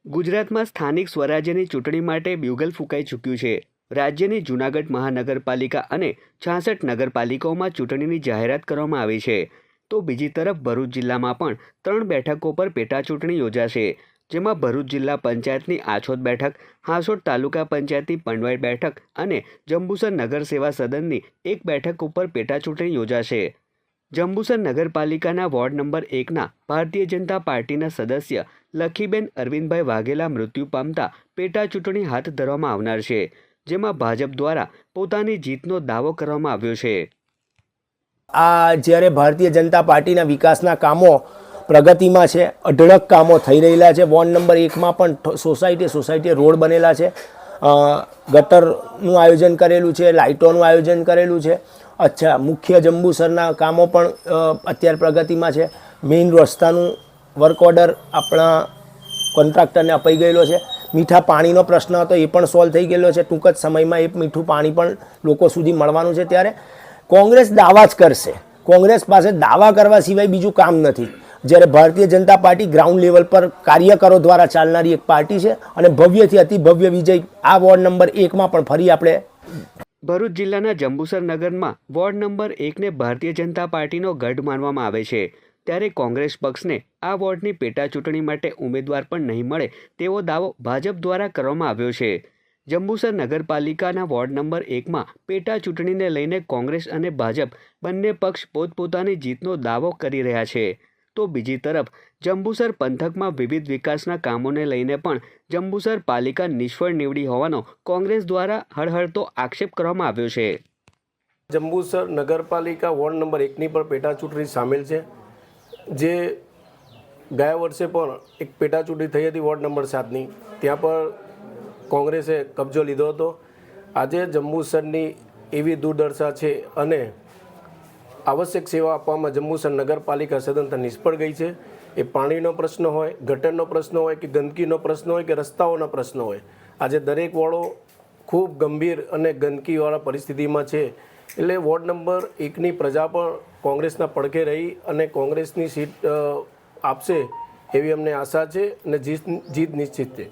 ગુજરાતમાં સ્થાનિક સ્વરાજ્યની ચૂંટણી માટે બ્યુગલ ફૂંકાઈ ચૂક્યું છે। રાજ્યની જૂનાગઢ મહાનગરપાલિકા અને 66 નગરપાલિકાઓમાં ચૂંટણીની જાહેરાત કરવામાં આવી છે। તો બીજી તરફ ભરૂચ જિલ્લામાં પણ 3 બેઠકો પર પેટા ચૂંટણી યોજાશે, જેમાં ભરૂચ જિલ્લા પંચાયતની આછોદ બેઠક, હાંસોટ તાલુકા પંચાયતની પંડવાઈ બેઠક અને જંબુસર નગર સેવા સદનની 1 બેઠક ઉપર પેટા ચૂંટણી યોજાશે। જંબુસર નગરપાલિકાના વોર્ડ નંબર 1ના ભારતીય જનતા પાર્ટીના સદસ્ય લખીબેન અરવિંદભાઈ વાઘેલા મૃત્યુ પામતા પેટા ચૂંટણી હાથ ધરવામાં આવનાર છે, જેમાં ભાજપ દ્વારા પોતાની જીતનો દાવો કરવામાં આવ્યો છે। આ જ્યારે ભારતીય જનતા પાર્ટીના વિકાસના કામો પ્રગતિમાં છે, અઢળક કામો થઈ રહેલા છે। વોર્ડ નંબર 1માં પણ સોસાયટી રોડ બનેલા છે, ગટરનું આયોજન કરેલું છે, લાઇટોનું આયોજન કરેલું છે। અચ્છા, મુખ્ય જંબુસરના કામો પણ અત્યારે પ્રગતિમાં છે। મેઇન રસ્તાનું વર્ક ઓર્ડર આપણા કોન્ટ્રાક્ટરને અપાઈ ગયેલો છે। મીઠા પાણીનો પ્રશ્ન હતો, એ પણ સોલ્વ થઈ ગયેલો છે। ટૂંક જ સમયમાં એ મીઠું પાણી પણ લોકો સુધી મળવાનું છે। ત્યારે કોંગ્રેસ દાવા જ કરશે, કોંગ્રેસ પાસે દાવા કરવા સિવાય બીજું કામ નથી। જ્યારે Bharatiya Janata party ground level પર કાર્યકરો દ્વારા ચાલનારી એક પાર્ટી છે અને ભવ્યથી અતિ ભવ્ય વિજય આ વોર્ડ નંબર 1માં પણ ફરી આપણે ભરૂચ જિલ્લાના જંબુસર નગરમાં વોર્ડ નંબર 1ને ભારતીય જનતા પાર્ટીનો ગઢ માનવામાં આવે છે। ત્યારે કોંગ્રેસ પક્ષને આ વોર્ડની પેટા ચૂંટણી માટે ઉમેદવાર પણ નહીં મળે તેવો દાવો ભાજપ દ્વારા કરવામાં આવ્યો છે। જંબુસર નગરપાલિકાના વોર્ડ નંબર 1માં પેટા ચૂંટણીને લઈને કોંગ્રેસ અને ભાજપ બંને પક્ષ પોતપોતાની જીતનો દાવો કરી રહ્યા છે। તો બીજી તરફ જંબુસર પંથકમાં વિવિધ વિકાસના કામોને લઈને પણ જંબુસર પાલિકા નિષ્ફળ નીવડી હોવાનો કોંગ્રેસ દ્વારા હળહળતો આક્ષેપ કરવામાં આવ્યો છે। જંબુસર નગરપાલિકા વોર્ડ નંબર 1ની પણ પેટા ચૂંટણી સામેલ છે, જે ગયા વર્ષે પણ એક પેટા ચૂંટણી થઈ હતી વોર્ડ નંબર 7ની, ત્યાં પણ કોંગ્રેસે કબજો લીધો હતો। આજે જંબુસરની એવી દુર્દશા છે અને આવશ્યક સેવા આપવામાં જંબુસર નગરપાલિકા સદંતર નિષ્ફળ ગઈ છે। એ પાણીનો પ્રશ્ન હોય, ગટરનો પ્રશ્ન હોય કે ગંદકીનો પ્રશ્ન હોય કે રસ્તાઓનો પ્રશ્ન હોય, આજે દરેક વોર્ડો ખૂબ ગંભીર અને ગંદકીવાળા પરિસ્થિતિમાં છે। એટલે વોર્ડ નંબર 1ની પ્રજા પણ કોંગ્રેસના પડખે રહી અને કોંગ્રેસની સીટ આપશે એવી અમને આશા છે અને જીત નિશ્ચિત છે।